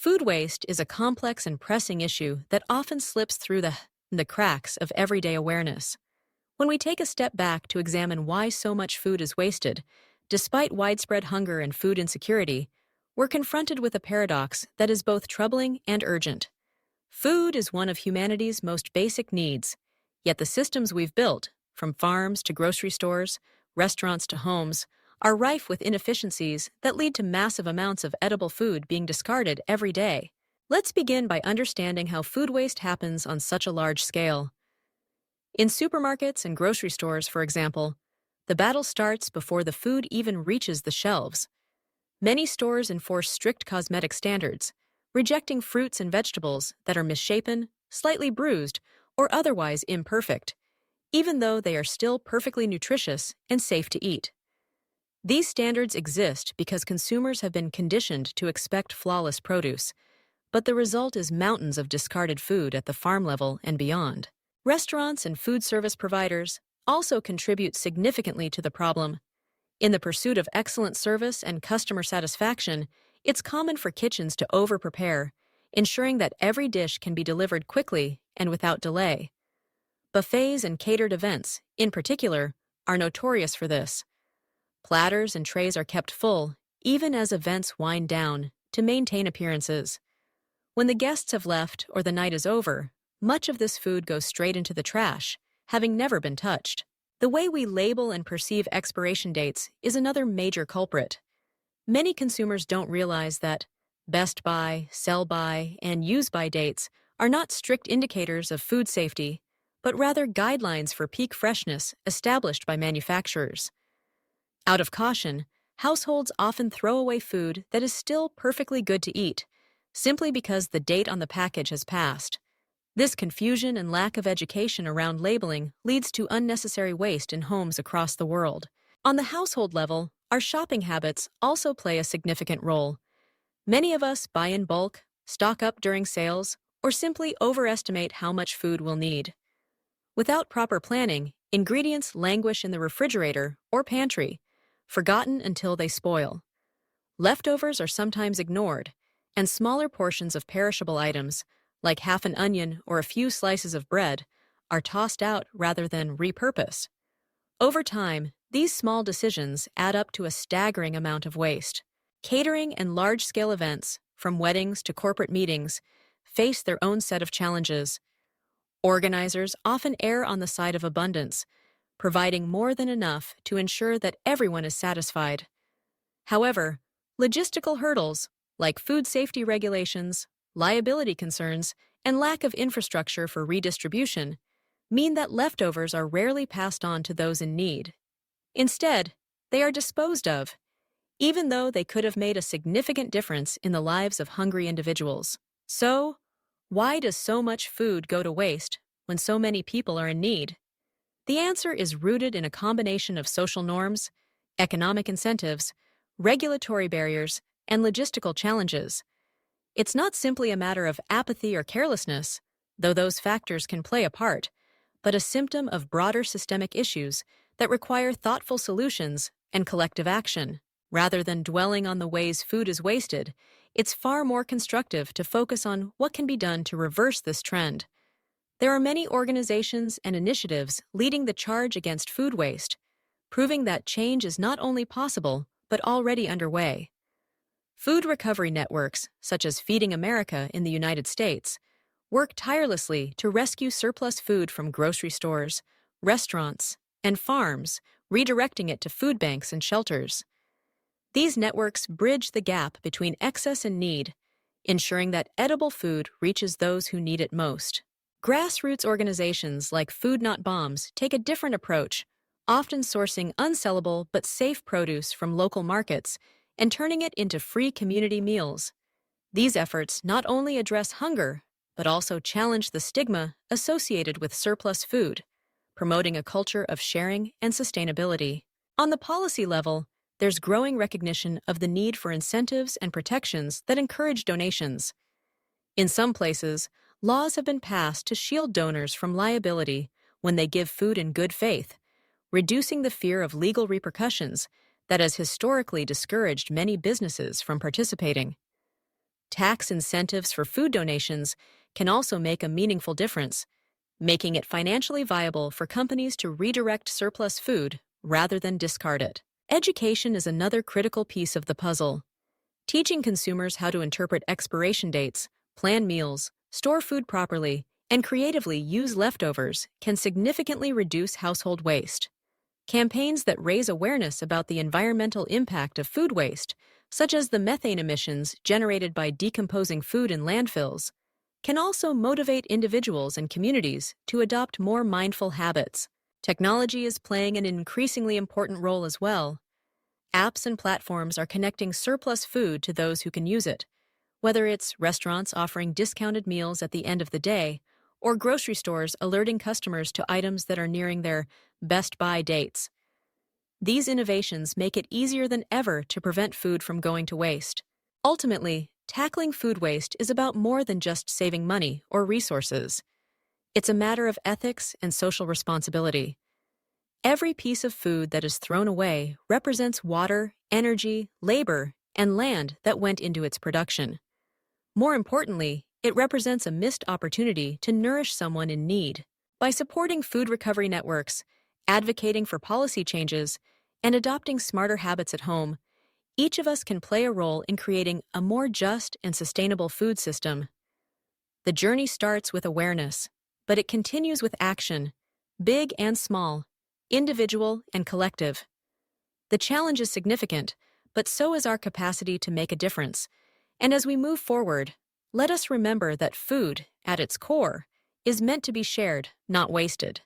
Food waste is a complex and pressing issue that often slips through the cracks of everyday awareness. When we take a step back to examine why so much food is wasted, despite widespread hunger and food insecurity, we're confronted with a paradox that is both troubling and urgent. Food is one of humanity's most basic needs, yet the systems we've built, from farms to grocery stores, restaurants to homes, are rife with inefficiencies that lead to massive amounts of edible food being discarded every day. Let's begin by understanding how food waste happens on such a large scale. In supermarkets and grocery stores, for example, the battle starts before the food even reaches the shelves. Many stores enforce strict cosmetic standards, rejecting fruits and vegetables that are misshapen, slightly bruised, or otherwise imperfect, even though they are still perfectly nutritious and safe to eat. These standards exist because consumers have been conditioned to expect flawless produce, but the result is mountains of discarded food at the farm level and beyond. Restaurants and food service providers also contribute significantly to the problem. In the pursuit of excellent service and customer satisfaction, it's common for kitchens to over-prepare, ensuring that every dish can be delivered quickly and without delay. Buffets and catered events, in particular, are notorious for this. Platters and trays are kept full, even as events wind down, to maintain appearances. When the guests have left or the night is over, much of this food goes straight into the trash, having never been touched. The way we label and perceive expiration dates is another major culprit. Many consumers don't realize that best by, sell by, and use by dates are not strict indicators of food safety, but rather guidelines for peak freshness established by manufacturers. Out of caution, households often throw away food that is still perfectly good to eat, simply because the date on the package has passed. This confusion and lack of education around labeling leads to unnecessary waste in homes across the world. On the household level, our shopping habits also play a significant role. Many of us buy in bulk, stock up during sales, or simply overestimate how much food we'll need. Without proper planning, ingredients languish in the refrigerator or pantry, forgotten until they spoil. Leftovers are sometimes ignored, and smaller portions of perishable items, like half an onion or a few slices of bread, are tossed out rather than repurposed. Over time, these small decisions add up to a staggering amount of waste. Catering and large-scale events, from weddings to corporate meetings, face their own set of challenges. Organizers often err on the side of abundance, providing more than enough to ensure that everyone is satisfied. However, logistical hurdles, like food safety regulations, liability concerns, and lack of infrastructure for redistribution, mean that leftovers are rarely passed on to those in need. Instead, they are disposed of, even though they could have made a significant difference in the lives of hungry individuals. So, why does so much food go to waste when so many people are in need? The answer is rooted in a combination of social norms, economic incentives, regulatory barriers, and logistical challenges. It's not simply a matter of apathy or carelessness, though those factors can play a part, but a symptom of broader systemic issues that require thoughtful solutions and collective action. Rather than dwelling on the ways food is wasted, it's far more constructive to focus on what can be done to reverse this trend. There are many organizations and initiatives leading the charge against food waste, proving that change is not only possible, but already underway. Food recovery networks, such as Feeding America in the United States, work tirelessly to rescue surplus food from grocery stores, restaurants, and farms, redirecting it to food banks and shelters. These networks bridge the gap between excess and need, ensuring that edible food reaches those who need it most. Grassroots organizations like Food Not Bombs take a different approach, often sourcing unsellable but safe produce from local markets and turning it into free community meals. These efforts not only address hunger, but also challenge the stigma associated with surplus food, promoting a culture of sharing and sustainability. On the policy level, there's growing recognition of the need for incentives and protections that encourage donations. In some places, laws have been passed to shield donors from liability when they give food in good faith, reducing the fear of legal repercussions that has historically discouraged many businesses from participating. Tax incentives for food donations can also make a meaningful difference, making it financially viable for companies to redirect surplus food rather than discard it. Education is another critical piece of the puzzle. Teaching consumers how to interpret expiration dates, plan meals, store food properly, and creatively use leftovers can significantly reduce household waste. Campaigns that raise awareness about the environmental impact of food waste, such as the methane emissions generated by decomposing food in landfills, can also motivate individuals and communities to adopt more mindful habits. Technology is playing an increasingly important role as well. Apps and platforms are connecting surplus food to those who can use it, whether it's restaurants offering discounted meals at the end of the day or grocery stores alerting customers to items that are nearing their best buy dates. These innovations make it easier than ever to prevent food from going to waste. Ultimately, tackling food waste is about more than just saving money or resources. It's a matter of ethics and social responsibility. Every piece of food that is thrown away represents water, energy, labor, and land that went into its production. More importantly, it represents a missed opportunity to nourish someone in need. By supporting food recovery networks, advocating for policy changes, and adopting smarter habits at home, each of us can play a role in creating a more just and sustainable food system. The journey starts with awareness, but it continues with action, big and small, individual and collective. The challenge is significant, but so is our capacity to make a difference. And as we move forward, let us remember that food, at its core, is meant to be shared, not wasted.